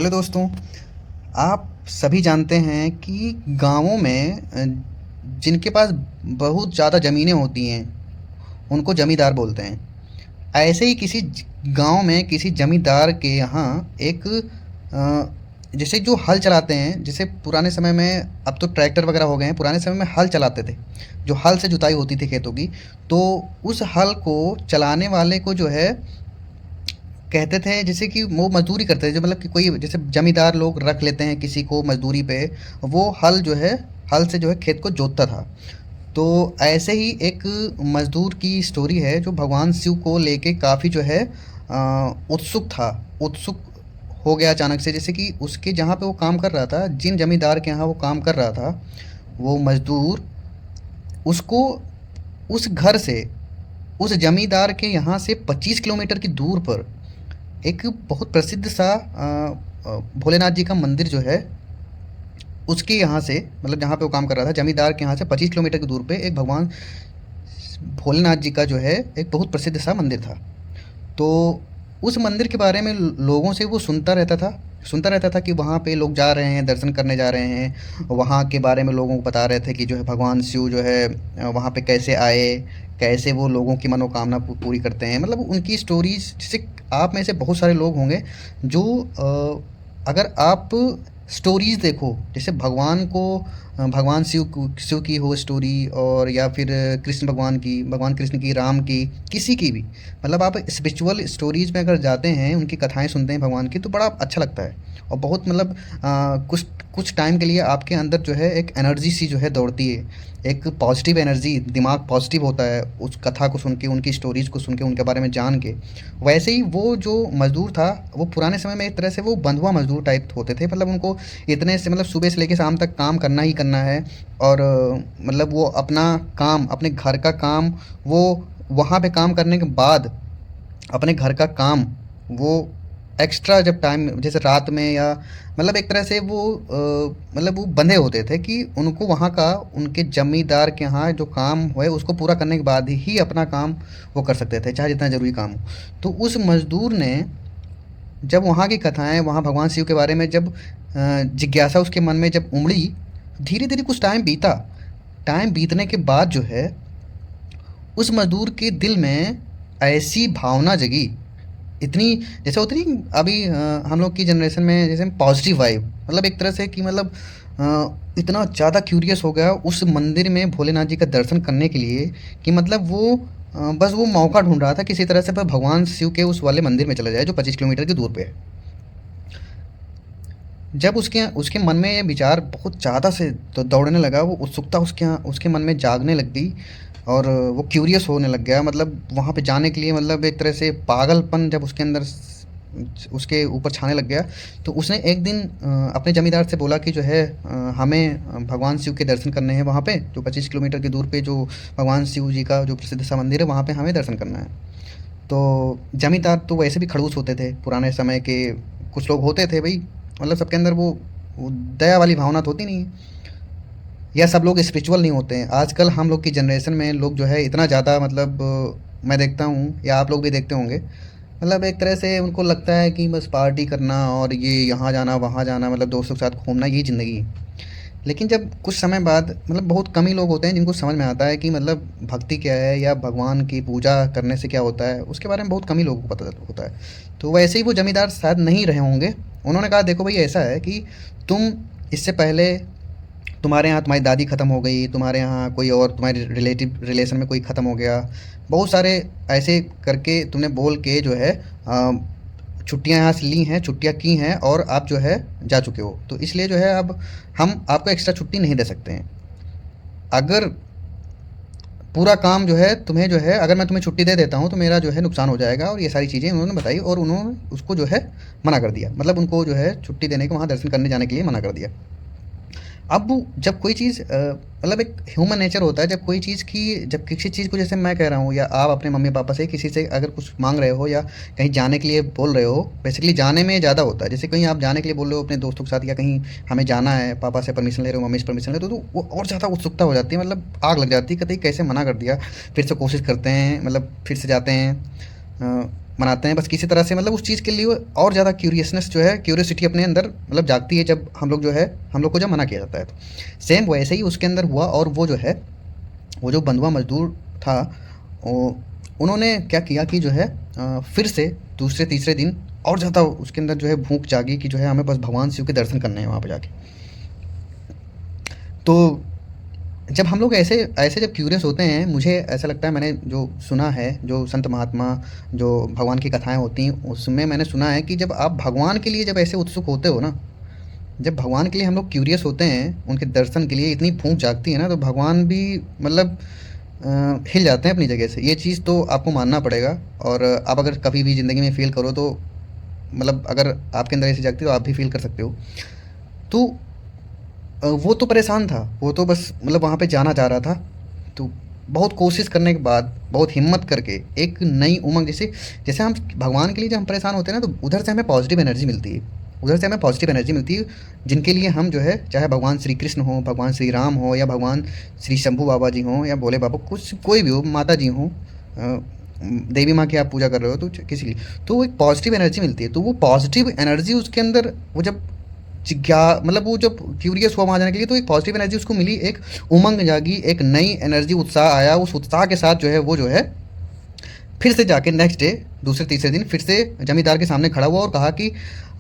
Hello दोस्तों। आप सभी जानते हैं कि गांवों में जिनके पास बहुत ज़्यादा ज़मीनें होती हैं उनको ज़मींदार बोलते हैं। ऐसे ही किसी गांव में किसी ज़मींदार के यहाँ एक जैसे जो हल चलाते हैं, जैसे पुराने समय में, अब तो ट्रैक्टर वगैरह हो गए हैं, पुराने समय में हल चलाते थे, जो हल से जुताई होती थी खेतों की। तो उस हल को चलाने वाले को जो है कहते थे, जैसे कि वो मज़दूरी करते थे, जो मतलब कि कोई जैसे ज़मींदार लोग रख लेते हैं किसी को मज़दूरी पे, वो हल जो है, हल से जो है खेत को जोतता था। तो ऐसे ही एक मज़दूर की स्टोरी है जो भगवान शिव को लेके काफ़ी जो है उत्सुक था, उत्सुक हो गया अचानक से। जैसे कि उसके जहाँ पे वो काम कर रहा था, जिन ज़मींदार के यहाँ वो काम कर रहा था, वो मज़दूर उसको उस घर से, उस ज़मींदार के यहाँ से 25 किलोमीटर की दूर पर एक बहुत प्रसिद्ध सा भोलेनाथ जी का मंदिर जो है, उसके यहाँ से, मतलब जहाँ पे वो काम कर रहा था, जमींदार के यहाँ से 25 किलोमीटर की दूर पे एक भगवान भोलेनाथ जी का जो है एक बहुत प्रसिद्ध सा मंदिर था। तो उस मंदिर के बारे में लोगों से वो सुनता रहता था कि वहाँ पे लोग जा रहे हैं, दर्शन करने जा रहे हैं। वहाँ के बारे में लोगों को बता रहे थे कि जो है भगवान शिव जो है वहाँ पे कैसे आए, कैसे वो लोगों की मनोकामना पूरी करते हैं। मतलब उनकी स्टोरीज, जैसे आप में से बहुत सारे लोग होंगे जो अगर आप स्टोरीज देखो, जैसे भगवान को भगवान शिव की हो स्टोरी, और या फिर कृष्ण भगवान की, भगवान कृष्ण की, राम की, किसी की भी, मतलब आप स्पिरिचुअल स्टोरीज में अगर जाते हैं, उनकी कथाएं सुनते हैं भगवान की, तो बड़ा अच्छा लगता है। और बहुत मतलब कुछ कुछ टाइम के लिए आपके अंदर जो है एक एनर्जी सी जो है दौड़ती है, एक पॉजिटिव एनर्जी, दिमाग पॉजिटिव होता है उस कथा को सुन के, उनकी स्टोरीज को सुन के, उनके बारे में जान के। वैसे ही वो जो मज़दूर था, वो पुराने समय में एक तरह से वो बंधुआ मज़दूर टाइप होते थे। मतलब उनको इतने से, मतलब सुबह से लेके शाम तक काम करना ही करना है। और मतलब वो अपना काम, अपने घर का काम, वो वहाँ पे काम करने के बाद अपने घर का काम, वो एक्स्ट्रा जब टाइम, जैसे रात में, या मतलब एक तरह से वो मतलब वो बंधे होते थे कि उनको वहाँ का, उनके जमींदार के यहाँ जो काम है उसको पूरा करने के बाद ही अपना काम वो कर सकते थे, चाहे जितना ज़रूरी काम हो। तो उस मज़दूर ने जब वहाँ की कथाएँ, वहाँ भगवान शिव के बारे में जब जिज्ञासा उसके मन में जब उमड़ी, धीरे धीरे कुछ टाइम बीता। टाइम बीतने के बाद जो है उस मज़दूर के दिल में ऐसी भावना जगी, इतनी, जैसे होती नहीं अभी हम लोग की जनरेशन में जैसे पॉजिटिव वाइब, मतलब एक तरह से कि मतलब इतना ज़्यादा क्यूरियस हो गया उस मंदिर में भोलेनाथ जी का दर्शन करने के लिए, कि मतलब वो बस वो मौका ढूंढ रहा था किसी तरह से, पर भगवान शिव के उस वाले मंदिर में चला जाए जो 25 किलोमीटर की दूर पे है। जब उसके उसके मन में ये विचार बहुत ज़्यादा से तो दौड़ने लगा, वो उत्सुकता उसके मन में जागने लग गई, और वो क्यूरियस होने लग गया, मतलब वहाँ पे जाने के लिए, मतलब एक तरह से पागलपन जब उसके अंदर उसके ऊपर छाने लग गया। तो उसने एक दिन अपने ज़मींदार से बोला कि जो है हमें भगवान शिव के दर्शन करने हैं वहाँ पे, जो 25 किलोमीटर की दूर पे जो भगवान शिव जी का जो प्रसिद्ध सा मंदिर है, वहाँ पे हमें दर्शन करना है। तो ज़मींदार तो वैसे भी खड़ूस होते थे पुराने समय के, कुछ लोग होते थे भाई, मतलब सबके अंदर वो दया वाली भावना तो होती नहीं है, या सब लोग स्पिरिचुअल नहीं होते हैं। आजकल हम लोग की जनरेशन में लोग जो है इतना ज़्यादा, मतलब मैं देखता हूँ, या आप लोग भी देखते होंगे, मतलब एक तरह से उनको लगता है कि बस पार्टी करना और ये यहाँ जाना वहाँ जाना, मतलब दोस्तों के साथ घूमना, यही ज़िंदगी है। लेकिन जब कुछ समय बाद, मतलब बहुत कम ही लोग होते हैं जिनको समझ में आता है कि मतलब भक्ति क्या है, या भगवान की पूजा करने से क्या होता है, उसके बारे में बहुत कम ही लोगों को पता होता है। तो वैसे ही वो ज़मींदार शायद नहीं रहे होंगे। उन्होंने कहा, देखो भाई, ऐसा है कि तुम, इससे पहले तुम्हारे यहाँ तुम्हारी दादी ख़त्म हो गई, तुम्हारे यहाँ कोई और तुम्हारे रिलेटिव रिलेशन में कोई ख़त्म हो गया, बहुत सारे ऐसे करके तुमने बोल के जो है छुट्टियाँ यहाँ से ली हैं, छुट्टियाँ की हैं, और आप जो है जा चुके हो, तो इसलिए जो है अब हम आपको एक्स्ट्रा छुट्टी नहीं दे सकते हैं। अगर पूरा काम जो है तुम्हें, जो है अगर मैं तुम्हें छुट्टी दे देता हूँ तो मेरा जो है नुकसान हो जाएगा, और ये सारी चीज़ें उन्होंने बताई, और उन्होंने उसको जो है मना कर दिया, मतलब उनको जो है छुट्टी देने को, वहाँ दर्शन करने जाने के लिए मना कर दिया। अब जब कोई चीज़ मतलब एक ह्यूमन नेचर होता है, जब कोई चीज़ की, जब किसी चीज़ को, जैसे मैं कह रहा हूँ, या आप अपने मम्मी पापा से किसी से अगर कुछ मांग रहे हो, या कहीं जाने के लिए बोल रहे हो, बेसिकली जाने में ज़्यादा होता है, जैसे कहीं आप जाने के लिए बोल रहे हो अपने दोस्तों के साथ, या कहीं हमें जाना है, पापा से परमिशन ले रहे हो, मम्मी से परमिशन ले रहे हो, तो वो और ज़्यादा उत्सुकता हो जाती है, मतलब आग लग जाती है, कतई कैसे मना कर दिया। फिर से कोशिश करते हैं, मतलब फिर से जाते हैं। मनाते हैं बस किसी तरह से, मतलब उस चीज़ के लिए और ज़्यादा क्यूरियसनेस जो है, क्यूरियोसिटी अपने अंदर मतलब जागती है जब हम लोग जो है, हम लोग को जब मना किया जाता है। तो सेम वैसे ही उसके अंदर हुआ, और वो जो है, वो जो बंधुआ मजदूर था, उन्होंने क्या किया कि जो है फिर से दूसरे तीसरे दिन और ज़्यादा उसके अंदर जो है भूख जागी कि जो है हमें बस भगवान शिव के दर्शन करने हैं वहाँ पर जाके। तो जब हम लोग ऐसे ऐसे जब क्यूरियस होते हैं, मुझे ऐसा लगता है, मैंने जो सुना है, जो संत महात्मा, जो भगवान की कथाएं होती हैं, उसमें मैंने सुना है कि जब आप भगवान के लिए जब ऐसे उत्सुक होते हो ना, जब भगवान के लिए हम लोग क्यूरियस होते हैं, उनके दर्शन के लिए इतनी भूख जागती है ना, तो भगवान भी मतलब हिल जाते हैं अपनी जगह से। ये चीज़ तो आपको मानना पड़ेगा। और आप अगर कभी भी ज़िंदगी में फ़ील करो तो मतलब अगर आपके अंदर ऐसी जागती है तो आप भी फ़ील कर सकते हो। तो वो तो परेशान था, वो तो बस मतलब वहाँ पे जाना चाह रहा था। तो बहुत कोशिश करने के बाद, बहुत हिम्मत करके, एक नई उमंग, जैसे जैसे हम भगवान के लिए जब हम परेशान होते हैं ना, तो उधर से हमें पॉजिटिव एनर्जी मिलती है, उधर से हमें पॉजिटिव एनर्जी मिलती है, जिनके लिए हम जो है, चाहे भगवान श्री कृष्ण हो, भगवान श्री राम हो, या भगवान श्री शंभू बाबा जी हों, या भोले बाबा, कुछ कोई भी हो, माता जी हों, देवी माँ की आप पूजा कर रहे हो तो किसी के लिए, तो वो एक पॉजिटिव एनर्जी मिलती है। तो वो पॉजिटिव एनर्जी उसके अंदर, वो जब जिज्ञा मतलब वो जब क्यूरियस हुआ वहाँ जाने के लिए, तो एक पॉजिटिव एनर्जी उसको मिली, एक उमंग जागी, एक नई एनर्जी, उत्साह आया। उस उत्साह के साथ जो है वो जो है फिर से जाके नेक्स्ट डे, दूसरे तीसरे दिन फिर से जमींदार के सामने खड़ा हुआ और कहा कि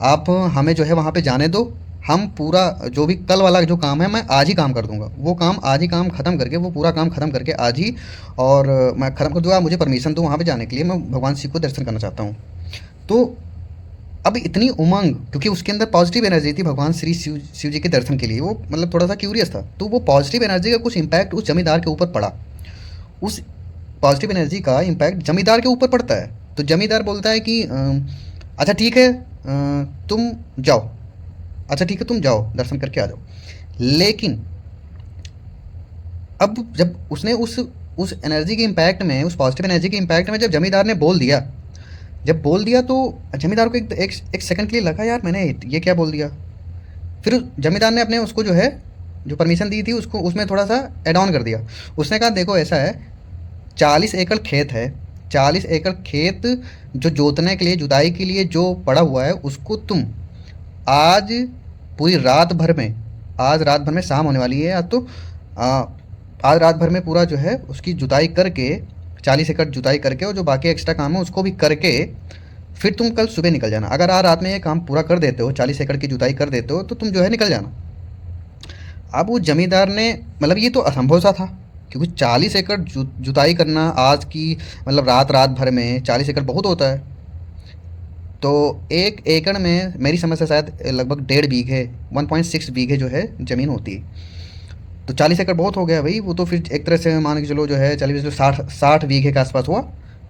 आप हमें जो है वहाँ पे जाने दो, हम पूरा जो भी कल वाला जो काम है मैं आज ही काम कर दूंगा, वो काम आज ही काम ख़त्म करके, वो पूरा काम ख़त्म करके आज ही, और मैं ख़त्म कर दूंगा, आप मुझे परमिशन दो वहाँ पे जाने के लिए, मैं भगवान शिव को दर्शन करना चाहता हूँ। तो अब इतनी उमंग, क्योंकि उसके अंदर पॉजिटिव एनर्जी थी भगवान श्री शिव जी के दर्शन के लिए, वो मतलब थोड़ा सा क्यूरियस था, तो वो पॉजिटिव एनर्जी का कुछ इम्पैक्ट उस जमींदार के ऊपर पड़ा। उस पॉजिटिव एनर्जी का इम्पैक्ट जमींदार के ऊपर पड़ता है। तो जमींदार बोलता है कि अच्छा ठीक है, तुम जाओ, अच्छा ठीक है तुम जाओ दर्शन करके आ जाओ। लेकिन अब जब उसने उस एनर्जी के इम्पैक्ट में, उस पॉजिटिव एनर्जी के इम्पैक्ट में जब जमींदार ने बोल दिया, जब बोल दिया तो जमींदार को एक सेकंड के लिए लगा, यार मैंने ये क्या बोल दिया। फिर जमींदार ने अपने उसको जो है, जो परमिशन दी थी उसको, उसमें थोड़ा सा एड ऑन कर दिया। उसने कहा देखो ऐसा है, 40 एकड़ खेत है, 40 एकड़ खेत जो जोतने के लिए, जुताई के लिए जो पड़ा हुआ है, उसको तुम आज पूरी रात भर में, आज रात भर में शाम होने वाली है आज, तो आ, आज रात भर में पूरा जो है उसकी जुताई करके, 40 एकड़ जुताई करके, और जो बाकी एक्स्ट्रा काम है उसको भी करके, फिर तुम कल सुबह निकल जाना। अगर आज रात में ये काम पूरा कर देते हो, 40 एकड़ की जुताई कर देते हो, तो तुम जो है निकल जाना। अब वो जमींदार ने, मतलब ये तो असंभव सा था, क्योंकि 40 एकड़ जुताई करना आज की, मतलब रात रात भर में 40 एकड़ बहुत होता है। तो 1 एकड़ में मेरी समझ से शायद लगभग 1.5 बीघे, 1.6 बीघे जो है ज़मीन होती है। तो 40 एकड़ बहुत हो गया भाई, वो तो फिर एक तरह से मान के चलो जो है 40 जो 60 बीघे के आसपास हुआ।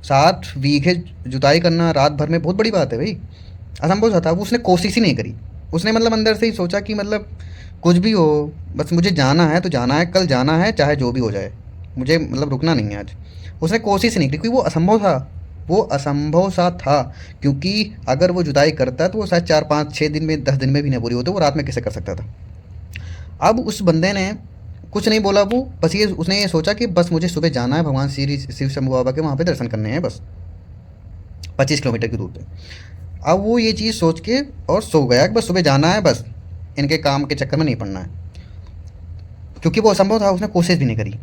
60 बीघे जुताई करना रात भर में बहुत बड़ी बात है भाई, असंभव सा था। वो उसने कोशिश ही नहीं करी, उसने मतलब अंदर से ही सोचा कि मतलब कुछ भी हो, बस मुझे जाना है तो जाना है, कल जाना है चाहे जो भी हो जाए, मुझे मतलब रुकना नहीं है आज। उसने कोशिश ही नहीं की, क्योंकि वो असंभव था, वो असंभव सा था। क्योंकि अगर वो जुताई करता तो वो शायद 4 5 6 दिन में, 10 दिन में भी नहीं पूरी होती, वो रात में कैसे कर सकता था। अब उस बंदे ने कुछ नहीं बोला, वो बस ये उसने ये सोचा कि बस मुझे सुबह जाना है भगवान श्री शिव शंभू बाबा के वहाँ पे दर्शन करने हैं, बस 25 किलोमीटर की दूर पे। अब वो ये चीज़ सोच के और सो गया कि बस सुबह जाना है, बस इनके काम के चक्कर में नहीं पड़ना है, क्योंकि वो असंभव था, उसने कोशिश भी नहीं करी।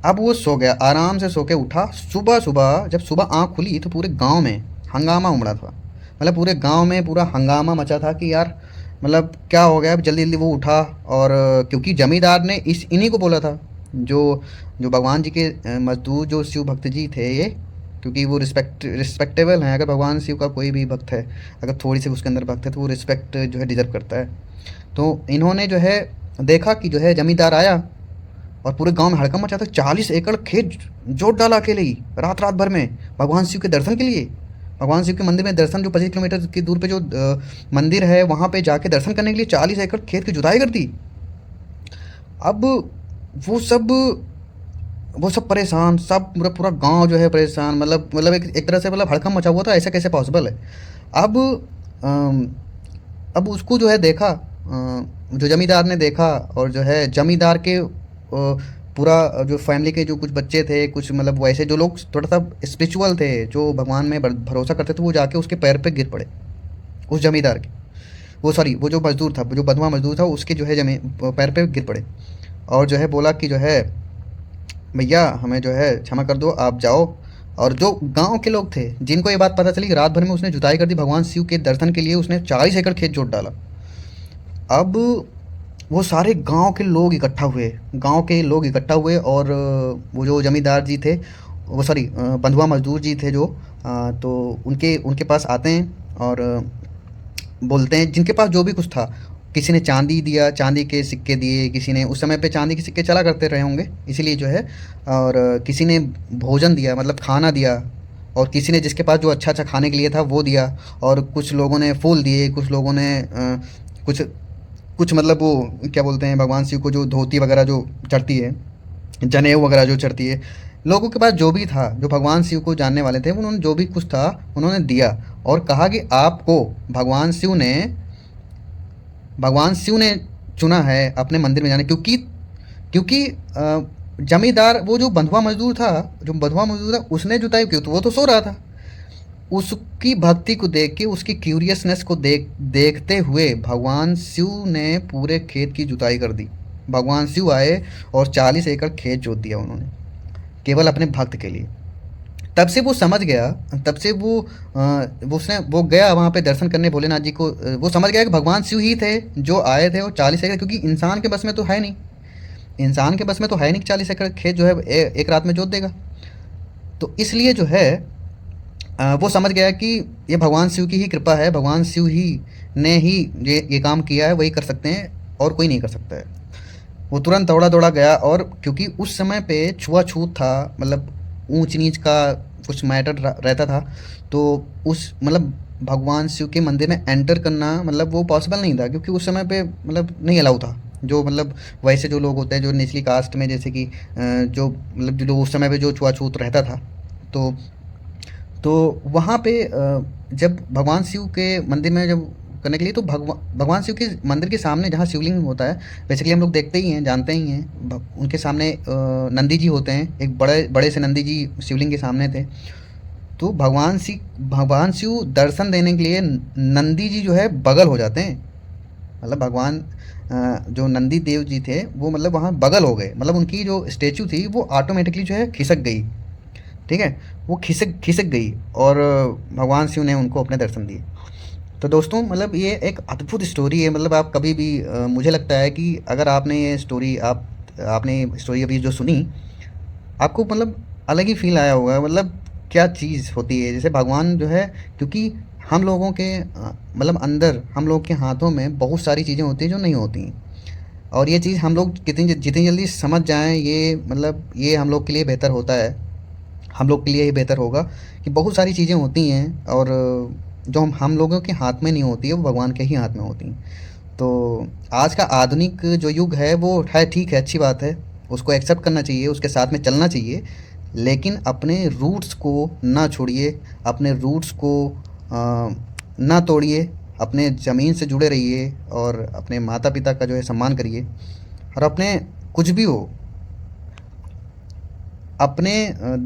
अब वो सो गया, आराम से सो के उठा। सुबह सुबह जब सुबह आँख खुली तो पूरे गांव में हंगामा उमड़ा था, मतलब पूरे गांव में पूरा हंगामा मचा था कि यार मतलब क्या हो गया। अब जल्दी जल्दी वो उठा, और क्योंकि जमींदार ने इन्हीं को बोला था, जो जो भगवान जी के मजदूर जो शिव भक्त जी थे ये, क्योंकि वो रिस्पेक्टेबल हैं। अगर भगवान शिव का कोई भी भक्त है, अगर थोड़ी सी उसके अंदर भक्त है, तो वो रिस्पेक्ट जो है डिज़र्व करता है। तो इन्होंने जो है देखा कि जो है जमींदार आया और पूरे गांव में हड़कंप मचा था। 40 एकड़ खेत जोत डाला अकेले ही, रात रात भर में, भगवान शिव के दर्शन के लिए। भगवान शिव के मंदिर में दर्शन, जो 25 किलोमीटर की दूर पे जो मंदिर है, वहाँ पे जाके दर्शन करने के लिए 40 एकड़ खेत की जुताई कर दी। अब वो सब वो सब परेशान, सब पूरा पूरा गांव जो है परेशान, मतलब एक तरह से मतलब हड़कंप मचा हुआ था, ऐसा कैसे पॉसिबल है। अब अम, अब उसको जो है देखा, जो जमींदार ने देखा, और जो है जमींदार के पूरा जो फैमिली के जो कुछ बच्चे थे, कुछ मतलब वैसे जो लोग थोड़ा सा स्पिरिचुअल थे, जो भगवान में भरोसा करते थे, वो जाके उसके पैर पे गिर पड़े, उस जमींदार के, वो सॉरी वो जो मज़दूर था, जो बंधुआ मज़दूर था, उसके जो है ज़मीन पैर पे गिर पड़े और जो है बोला कि जो है भैया हमें जो है क्षमा कर दो, आप जाओ। और जो गांव के लोग थे, जिनको ये बात पता चली, रात भर में उसने जुताई कर दी, भगवान शिव के दर्शन के लिए उसने 40 एकड़ खेत जोत डाला। अब वो सारे गांव के लोग इकट्ठा हुए, गांव के लोग इकट्ठा हुए और वो जो जमींदार जी थे, वो सॉरी बंधुआ मजदूर जी थे जो तो उनके उनके पास आते हैं और बोलते हैं, जिनके पास जो भी कुछ था, किसी ने चांदी दिया, चांदी के सिक्के दिए, किसी ने, उस समय पे चांदी के सिक्के चला करते रहे होंगे इसलिए जो है, और किसी ने भोजन दिया, मतलब खाना दिया, और किसी ने जिसके पास जो अच्छा अच्छा खाने के लिए था वो दिया, और कुछ लोगों ने फूल दिए, कुछ लोगों ने कुछ कुछ मतलब वो क्या बोलते हैं, भगवान शिव को जो धोती वगैरह जो चढ़ती है, जनेऊ वगैरह जो चढ़ती है, लोगों के पास जो भी था, जो भगवान शिव को जानने वाले थे, उन्होंने जो भी कुछ था उन्होंने दिया और कहा कि आपको भगवान शिव ने चुना है अपने मंदिर में जाने, क्योंकि क्योंकि जमींदार, वो जो बंधुआ मजदूर था उसने जुताई की, तो वो तो सो रहा था। उसकी भक्ति को देख के, उसकी क्यूरियसनेस को देखते हुए भगवान शिव ने पूरे खेत की जुताई कर दी। भगवान शिव आए और 40 एकड़ खेत जोत दिया उन्होंने, केवल अपने भक्त के लिए। तब से वो समझ गया, तब से वो गया वहाँ पे दर्शन करने भोलेनाथ जी को। वो समझ गया कि भगवान शिव ही थे जो आए थे, और 40 एकड़, क्योंकि इंसान के बस में तो है नहीं, इंसान के बस में तो है नहीं कि 40 एकड़ खेत जो है एक रात में जोत देगा। तो इसलिए जो है वो समझ गया कि ये भगवान शिव की ही कृपा है, भगवान शिव ही ने ही ये काम किया है, वही कर सकते हैं और कोई नहीं कर सकता है। वो तुरंत दौड़ा दौड़ा गया, और क्योंकि उस समय पे छुआछूत था, मतलब ऊंच नीच का कुछ मैटर रहता था, तो उस मतलब भगवान शिव के मंदिर में एंटर करना मतलब वो पॉसिबल नहीं था, क्योंकि उस समय पे मतलब नहीं अलाउ था। जो मतलब वैसे जो लोग होते हैं जो निचली कास्ट में, जैसे कि जो मतलब जो उस समय पे जो छुआछूत रहता था, तो वहाँ पे जब भगवान शिव के मंदिर में जब करने के लिए, तो भगवान शिव के मंदिर के सामने जहाँ शिवलिंग होता है, बेसिकली हम लोग देखते ही हैं, जानते ही हैं, उनके सामने नंदी जी होते हैं, एक बड़े बड़े से नंदी जी शिवलिंग के सामने थे। तो भगवान शिव दर्शन देने के लिए नंदी जी जो है बगल हो जाते हैं, मतलब भगवान जो नंदी देव जी थे वो मतलब वहाँ बगल हो गए, मतलब उनकी जो स्टेचू थी वो ऑटोमेटिकली जो है खिसक गई, ठीक है, वो खिसक खिसक गई, और भगवान शिव ने उनको अपने दर्शन दिए। तो दोस्तों मतलब ये एक अद्भुत स्टोरी है, मतलब आप कभी भी मुझे लगता है कि अगर आपने ये स्टोरी आपने स्टोरी अभी जो सुनी, आपको मतलब अलग ही फील आया होगा, मतलब क्या चीज़ होती है, जैसे भगवान जो है, क्योंकि हम लोगों के मतलब अंदर, हम लोग के हाथों में बहुत सारी चीज़ें होती हैं जो नहीं होती, और ये चीज़ हम लोग जितनी जल्दी समझ जाएं, ये मतलब ये हम लोग के लिए बेहतर होता है, हम लोग के लिए ही बेहतर होगा कि बहुत सारी चीज़ें होती हैं और जो हम लोगों के हाथ में नहीं होती है, वो भगवान के ही हाथ में होती हैं। तो आज का आधुनिक जो युग है वो है, ठीक है, अच्छी बात है, उसको एक्सेप्ट करना चाहिए, उसके साथ में चलना चाहिए, लेकिन अपने रूट्स को ना छोड़िए, अपने रूट्स को ना तोड़िए, अपने ज़मीन से जुड़े रहिए, और अपने माता पिता का जो है सम्मान करिए, और अपने कुछ भी हो, अपने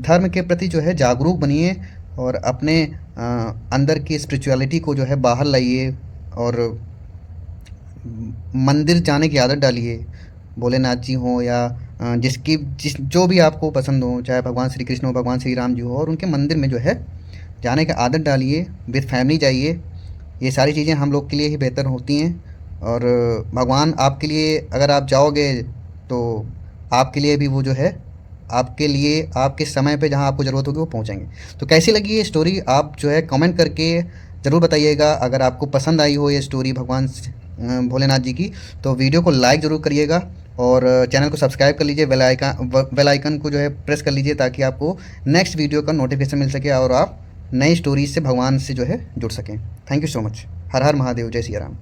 धर्म के प्रति जो है जागरूक बनिए, और अपने अंदर की स्पिरिचुअलिटी को जो है बाहर लाइए, और मंदिर जाने की आदत डालिए, भोलेनाथ जी हों या जिस जो भी आपको पसंद हो, चाहे भगवान श्री कृष्ण हो, भगवान श्री राम जी हो, और उनके मंदिर में जो है जाने की आदत डालिए, विद फैमिली जाइए। ये सारी चीज़ें हम लोग के लिए ही बेहतर होती हैं, और भगवान आपके लिए, अगर आप जाओगे तो आपके लिए भी वो जो है, आपके लिए आपके समय पे जहाँ आपको ज़रूरत होगी वो पहुँचेंगे। तो कैसी लगी ये स्टोरी, आप जो है कमेंट करके ज़रूर बताइएगा। अगर आपको पसंद आई हो ये स्टोरी भगवान भोलेनाथ जी की, तो वीडियो को लाइक ज़रूर करिएगा, और चैनल को सब्सक्राइब कर लीजिए, बेल आइकन को जो है प्रेस कर लीजिए, ताकि आपको नेक्स्ट वीडियो का नोटिफिकेशन मिल सके और आप नई स्टोरीज से, भगवान से जो है जुड़ सकें। Thank you so much. Har Har Mahadev, जय सिया राम।